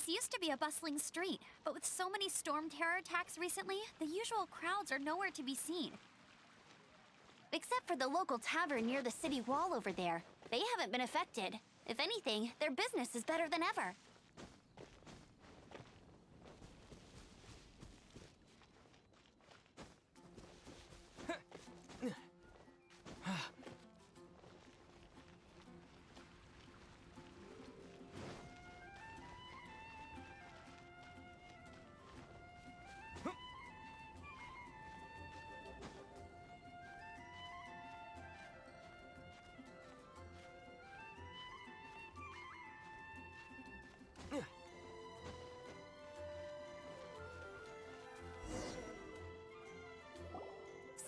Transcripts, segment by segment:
This used to be a bustling street, but with so many storm terror attacks recently, the usual crowds are nowhere to be seen. Except for the local tavern near the city wall over there. They haven't been affected. If anything, their business is better than ever.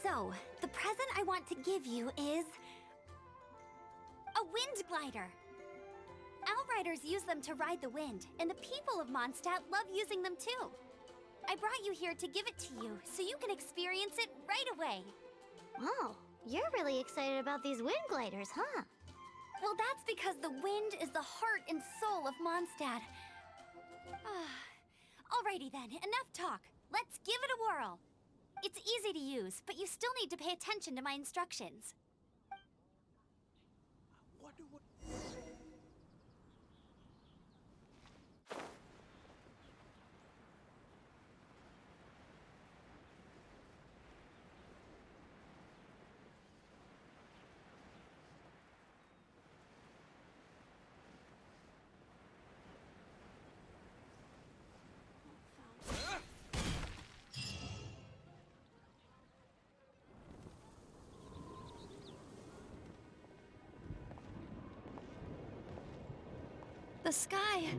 So, the present I want to give you is a wind glider. Outriders use them to ride the wind, and the people of Mondstadt love using them too. I brought you here to give it to you, so you can experience it right away. Wow, you're really excited about these wind gliders, huh? Well, that's because the wind is the heart and soul of Mondstadt. Alrighty then, enough talk. Let's give it a whirl. It's easy to use, but you still need to pay attention to my instructions. The sky.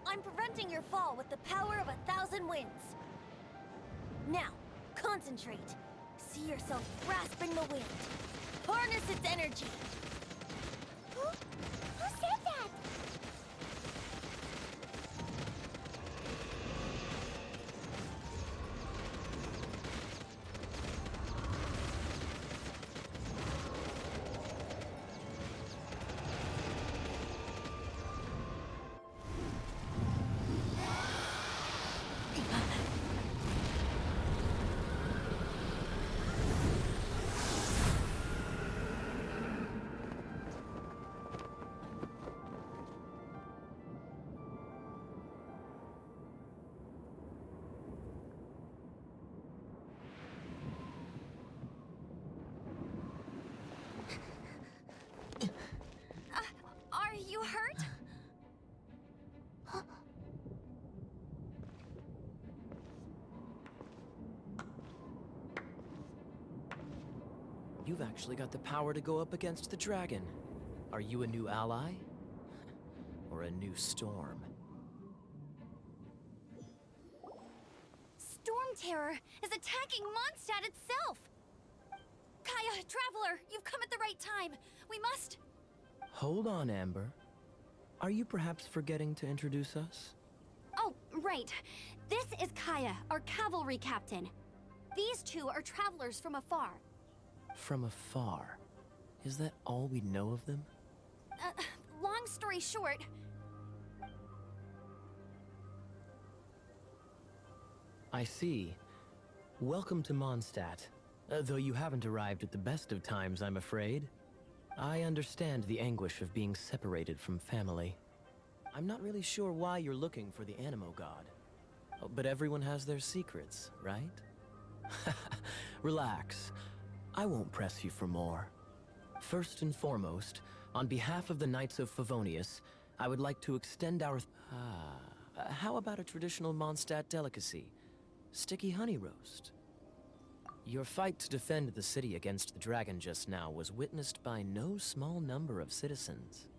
I'm preventing your fall with the power of 1,000 winds. Now, concentrate. See yourself grasping the wind. Harness its energy. Who said that? Are you hurt? You've actually got the power to go up against the dragon. Are you a new ally? Or a new storm? Storm Terror is attacking Mondstadt itself! Kaya, Traveler, you've come at the right time. We must... Hold on, Amber. Are you perhaps forgetting to introduce us? Oh, right. This is Kaya, our cavalry captain. These two are travelers from afar. From afar? Is that all we know of them? Long story short... I see. Welcome to Mondstadt. Though you haven't arrived at the best of times, I'm afraid. I understand the anguish of being separated from family. I'm not really sure why you're looking for the Animo God. Oh, but everyone has their secrets, right? Relax. I won't press you for more. First and foremost, on behalf of the Knights of Favonius, I would like to extend our... how about a traditional Mondstadt delicacy? Sticky honey roast. Your fight to defend the city against the dragon just now was witnessed by no small number of citizens.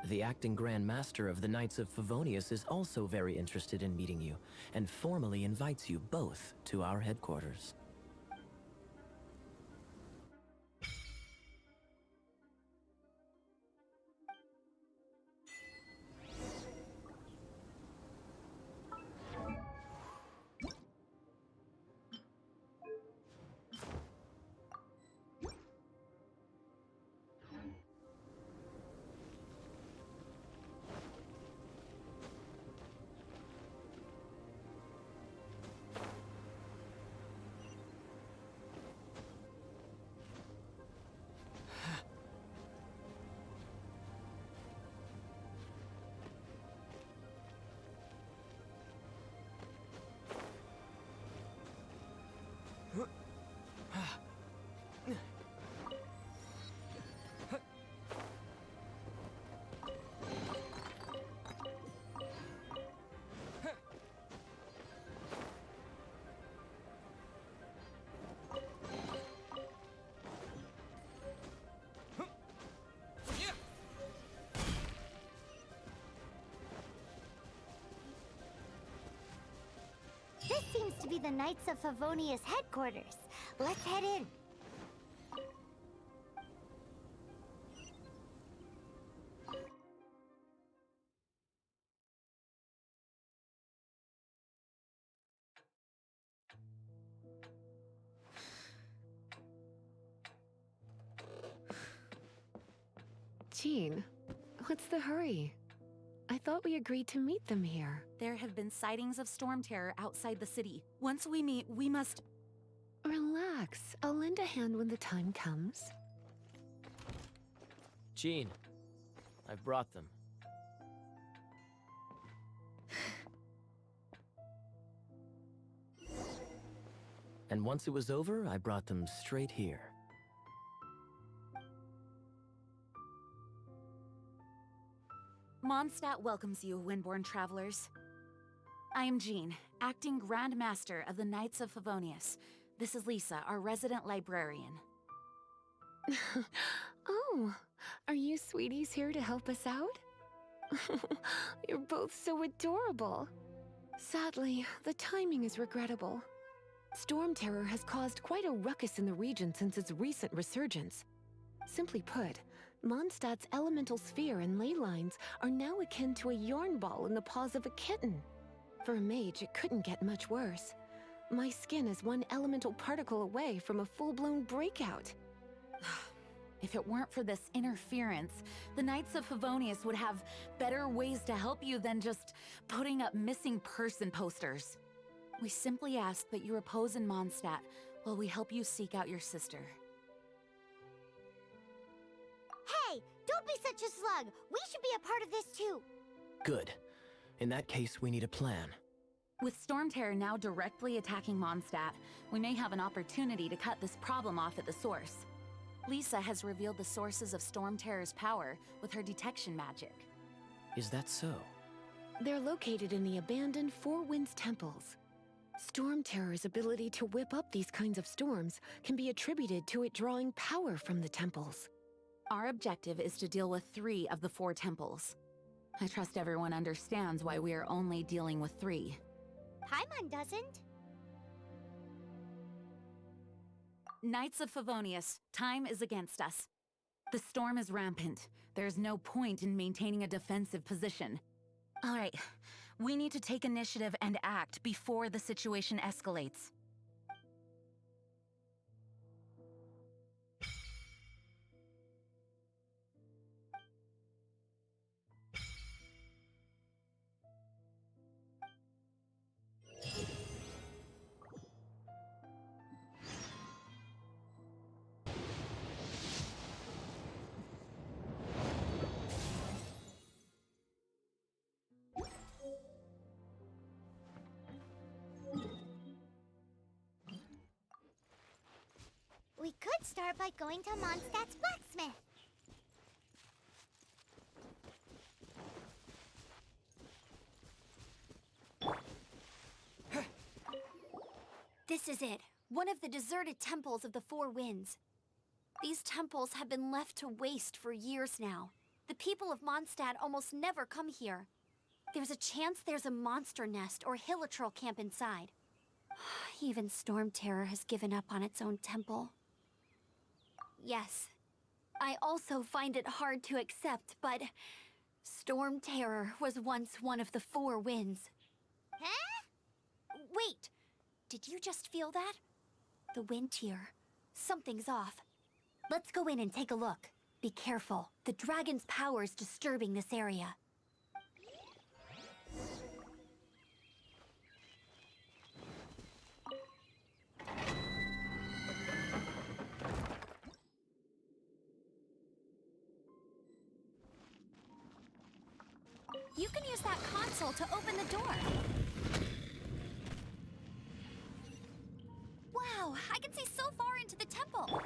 The acting Grand Master of the Knights of Favonius is also very interested in meeting you, and formally invites you both to our headquarters. This seems to be the Knights of Favonius headquarters. Let's head in. Jean, what's the hurry? I thought we agreed to meet them here. There have been sightings of storm terror outside the city. Once we meet, we must... Relax. I'll lend a hand when the time comes. Jean, I've brought them. And once it was over, I brought them straight here. Mondstadt welcomes you, Windborn travelers. I am Jean, acting Grand Master of the Knights of Favonius. This is Lisa, our resident librarian. Oh, are you sweeties here to help us out? You're both so adorable. Sadly, the timing is regrettable. Storm terror has caused quite a ruckus in the region since its recent resurgence. Simply put, Mondstadt's elemental sphere and ley lines are now akin to a yarn ball in the paws of a kitten. For a mage, it couldn't get much worse. My skin is one elemental particle away from a full-blown breakout. If it weren't for this interference, the Knights of Favonius would have better ways to help you than just putting up missing person posters. We simply ask that you repose in Mondstadt while we help you seek out your sister. Hey, don't be such a slug. We should be a part of this too. Good. In that case, we need a plan. With Storm Terror now directly attacking Mondstadt, we may have an opportunity to cut this problem off at the source. Lisa has revealed the sources of Storm Terror's power with her detection magic. Is that so? They're located in the abandoned Four Winds temples. Storm Terror's ability to whip up these kinds of storms can be attributed to it drawing power from the temples. Our objective is to deal with 3 of the 4 temples. I trust everyone understands why we are only dealing with 3. Paimon doesn't. Knights of Favonius, time is against us. The storm is rampant. There's no point in maintaining a defensive position. All right, we need to take initiative and act before the situation escalates. We could start by going to Mondstadt's blacksmith. This is it. One of the deserted temples of the Four Winds. These temples have been left to waste for years now. The people of Mondstadt almost never come here. There's a chance there's a monster nest or hilitrol camp inside. Even Storm Terror has given up on its own temple. Yes, I also find it hard to accept, but Storm Terror was once one of the Four Winds. Huh? Wait! Did you just feel that? The wind here. Something's off. Let's go in and take a look. Be careful. The dragon's power is disturbing this area. You can use that console to open the door. Wow, I can see so far into the temple.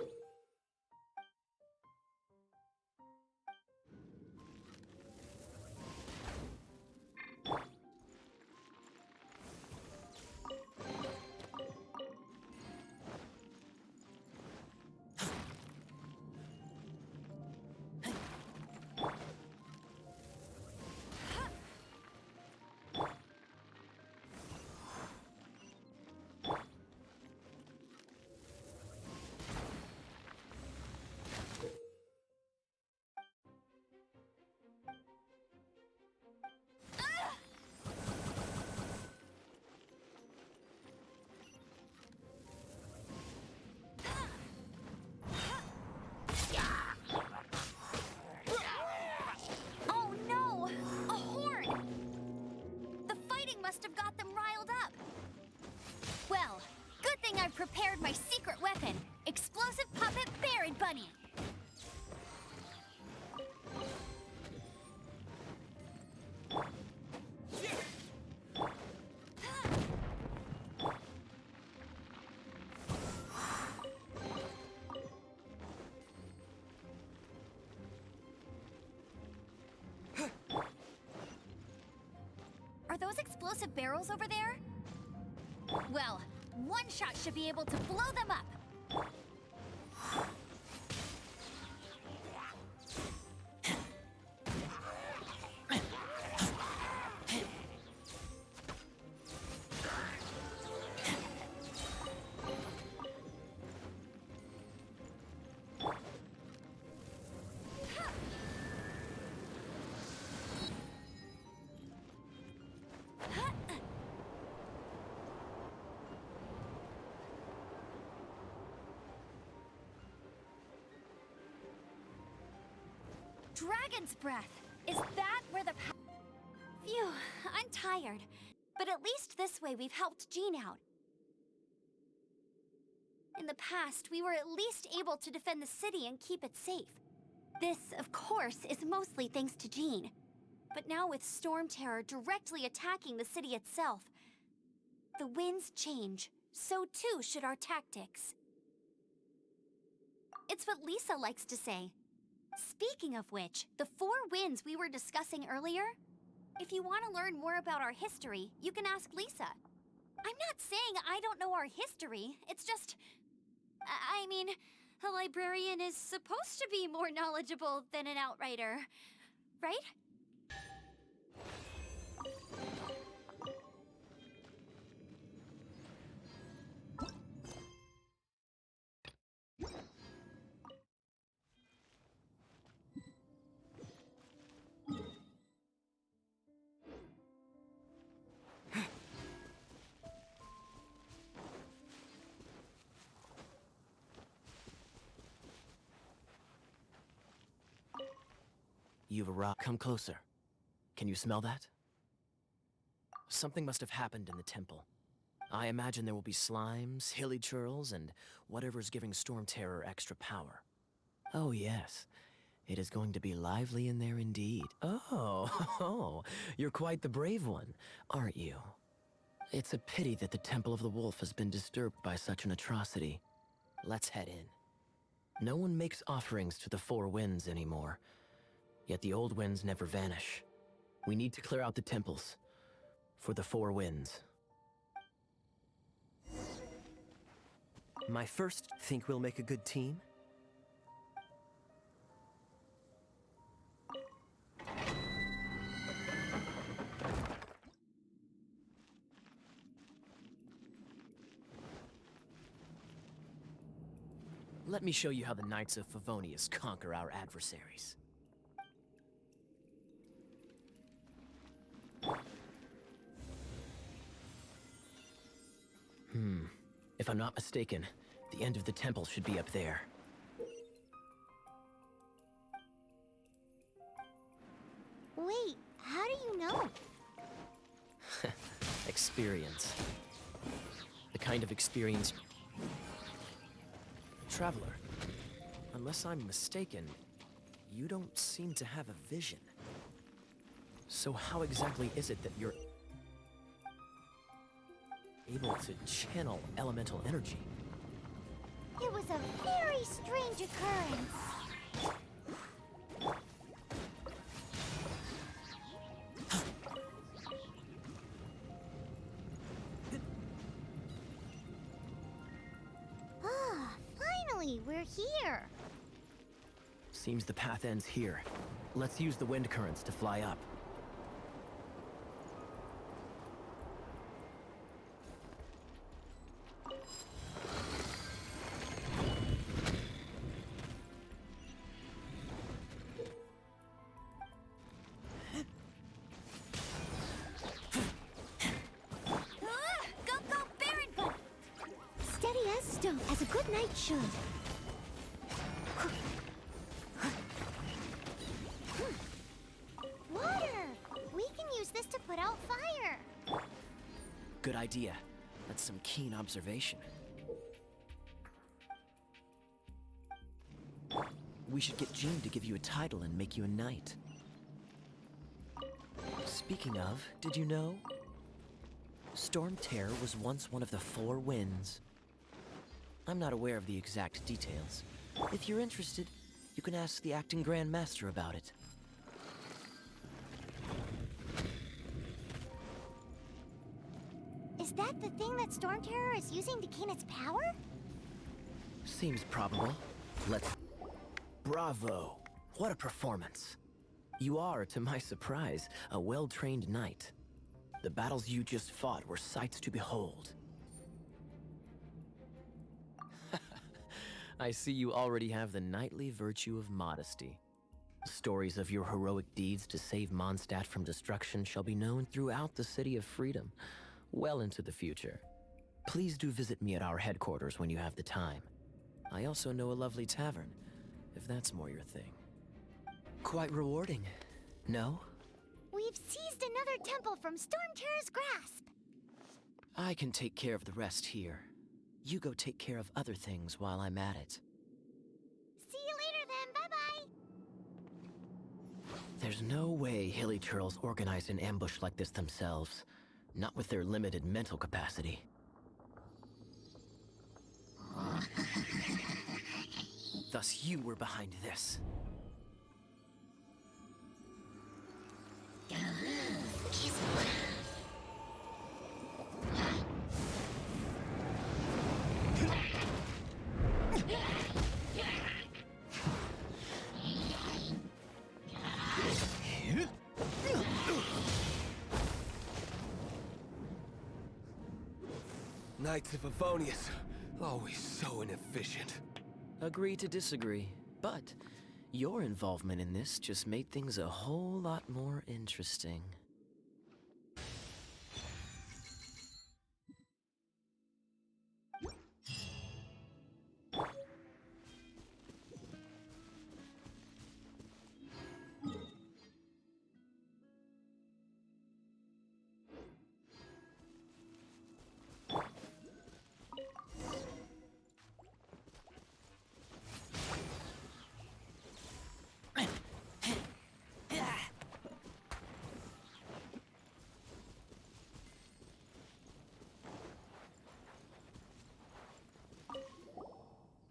I've prepared my secret weapon, explosive puppet Baron Bunny. Are those explosive barrels over there? Well, one shot should be able to blow them up. Dragon's breath! Is that where the Phew, I'm tired. But at least this way we've helped Jean out. In the past, we were at least able to defend the city and keep it safe. This, of course, is mostly thanks to Jean. But now with Storm Terror directly attacking the city itself, the winds change. So too should our tactics. It's what Lisa likes to say. Speaking of which, the four winds we were discussing earlier, if you want to learn more about our history, you can ask Lisa. I'm not saying I don't know our history, it's just... I mean, a librarian is supposed to be more knowledgeable than an outrider, right? You've arrived. Come closer. Can you smell that? Something must have happened in the temple. I imagine there will be slimes, hilly churls, and whatever's giving Storm Terror extra power. Oh yes, it is going to be lively in there indeed. Oh, you're quite the brave one, aren't you? It's a pity that the Temple of the Wolf has been disturbed by such an atrocity. Let's head in. No one makes offerings to the Four Winds anymore. Yet the old winds never vanish. We need to clear out the temples. For the Four Winds. My first, think we'll make a good team? Let me show you how the Knights of Favonius conquer our adversaries. If I'm not mistaken, the end of the temple should be up there. Wait, how do you know? Experience. The kind of experience... Traveler, unless I'm mistaken, you don't seem to have a vision. So how exactly is it that you're able to channel elemental energy? It was a very strange occurrence. Ah, finally, we're here. Seems the path ends here. Let's use the wind currents to fly up. Go, go, Baron! Steady as stone, as a good knight should. Water! We can use this to put out fire. Good idea. That's some keen observation. We should get Jean to give you a title and make you a knight. Speaking of, did you know? Storm Terror was once one of the Four Winds. I'm not aware of the exact details. If you're interested, you can ask the acting Grand Master about it. Is that the thing that Storm Terror is using to gain its power? Seems probable. Let's... Bravo! What a performance! You are, to my surprise, a well-trained knight. The battles you just fought were sights to behold. I see you already have the knightly virtue of modesty. Stories of your heroic deeds to save Mondstadt from destruction shall be known throughout the City of Freedom, well into the future. Please do visit me at our headquarters when you have the time. I also know a lovely tavern, if that's more your thing. Quite rewarding, no? We've seized another temple from Storm Terror's grasp. I can take care of the rest here. You go take care of other things while I'm at it. See you later then, bye-bye. There's no way Hilly Turtles organized an ambush like this themselves. Not with their limited mental capacity. Thus you were behind this. Knights of Favonius, always so inefficient. Agree to disagree, but your involvement in this just made things a whole lot more interesting.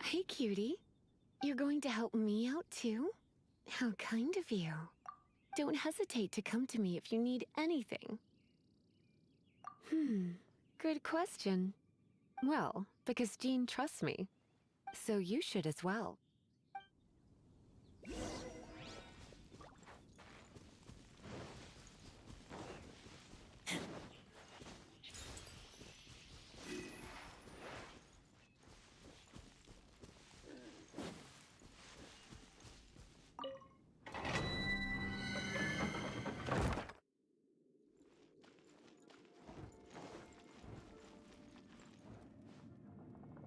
Hey, cutie. You're going to help me out too? How kind of you. Don't hesitate to come to me if you need anything. Good question. Well, because Jean trusts me. So you should as well.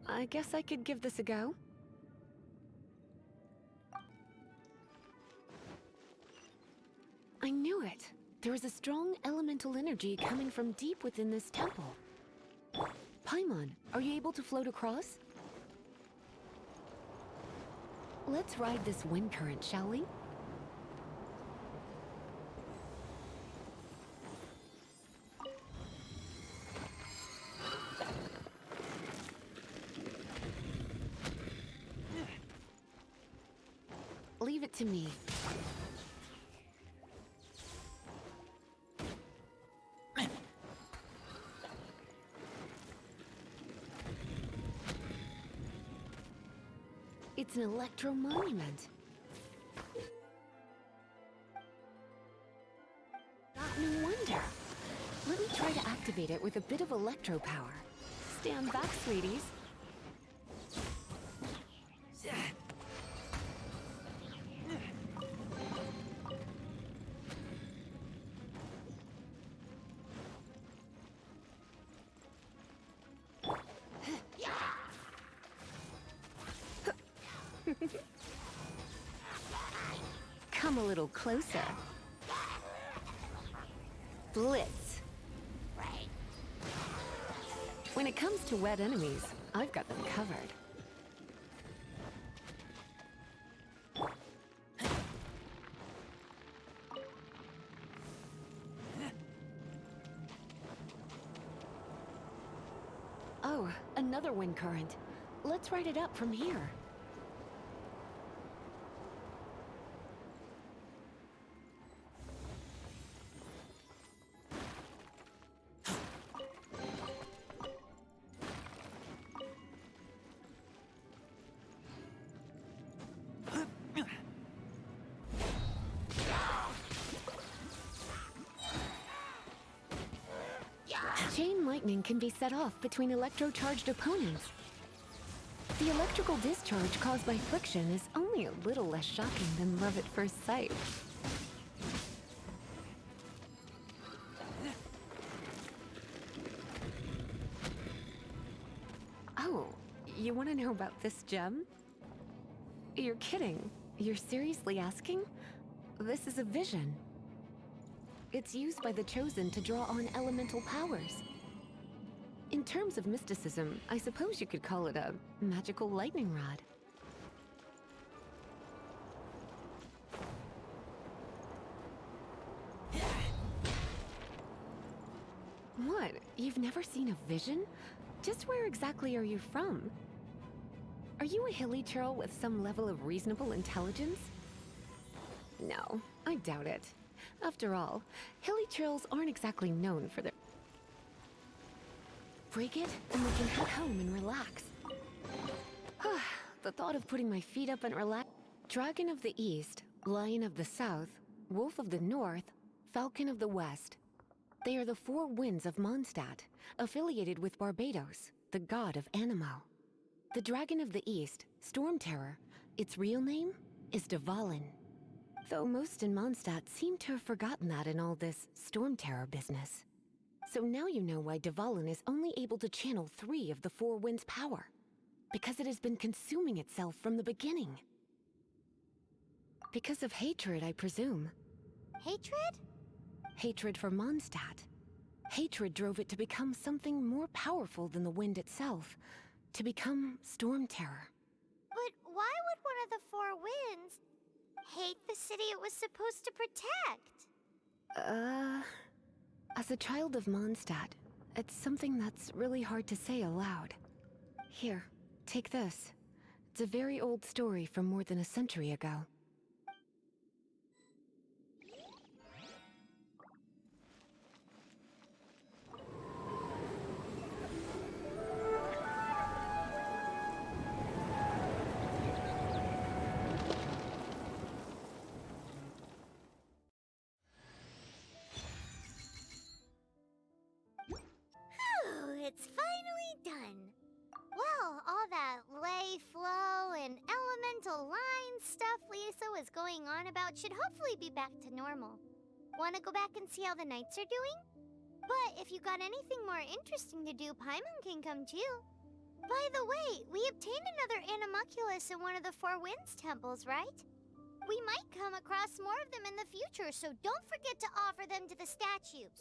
I guess I could give this a go. I knew it. There is a strong elemental energy coming from deep within this temple. Paimon, are you able to float across? Let's ride this wind current, shall we? Leave it to me. It's an electro monument. No wonder. Let me try to activate it with a bit of electro power. Stand back, sweeties. Come a little closer. Blitz. When it comes to wet enemies, I've got them covered. Oh, another wind current. Let's ride it up from here. Chain lightning can be set off between electro-charged opponents. The electrical discharge caused by friction is only a little less shocking than love at first sight. Oh, you want to know about this gem? You're kidding. You're seriously asking? This is a vision. It's used by the Chosen to draw on elemental powers. In terms of mysticism, I suppose you could call it a magical lightning rod. What? You've never seen a vision? Just where exactly are you from? Are you a hilly churl with some level of reasonable intelligence? No, I doubt it. After all, hilly churls aren't exactly known for their... Break it, and we can head home and relax. The thought of putting my feet up and relax... Dragon of the East, Lion of the South, Wolf of the North, Falcon of the West. They are the four winds of Mondstadt, affiliated with Barbados, the god of Anemo. The Dragon of the East, Storm Terror, its real name is Dvalin. Though most in Mondstadt seem to have forgotten that in all this Storm Terror business. So now you know why Dvalin is only able to channel 3 of the 4 winds' power. Because it has been consuming itself from the beginning. Because of hatred, I presume. Hatred? Hatred for Mondstadt. Hatred drove it to become something more powerful than the wind itself. To become Storm Terror. But why would one of the 4 winds hate the city it was supposed to protect? As a child of Mondstadt, it's something that's really hard to say aloud. Here, take this. It's a very old story from more than a century ago. It's finally done. Well, all that lay flow and elemental line stuff Lisa was going on about should hopefully be back to normal. Want to go back and see how the knights are doing? But if you got anything more interesting to do, Paimon can come too. By the way, we obtained another Animalculus in one of the Four Winds temples, right? We might come across more of them in the future, so don't forget to offer them to the statues.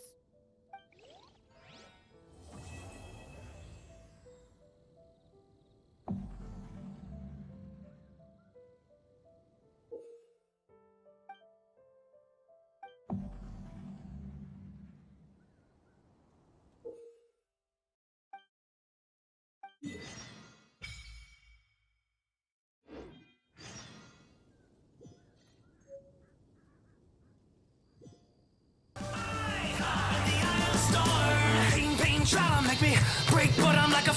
Pain, try to make me break, but I'm like a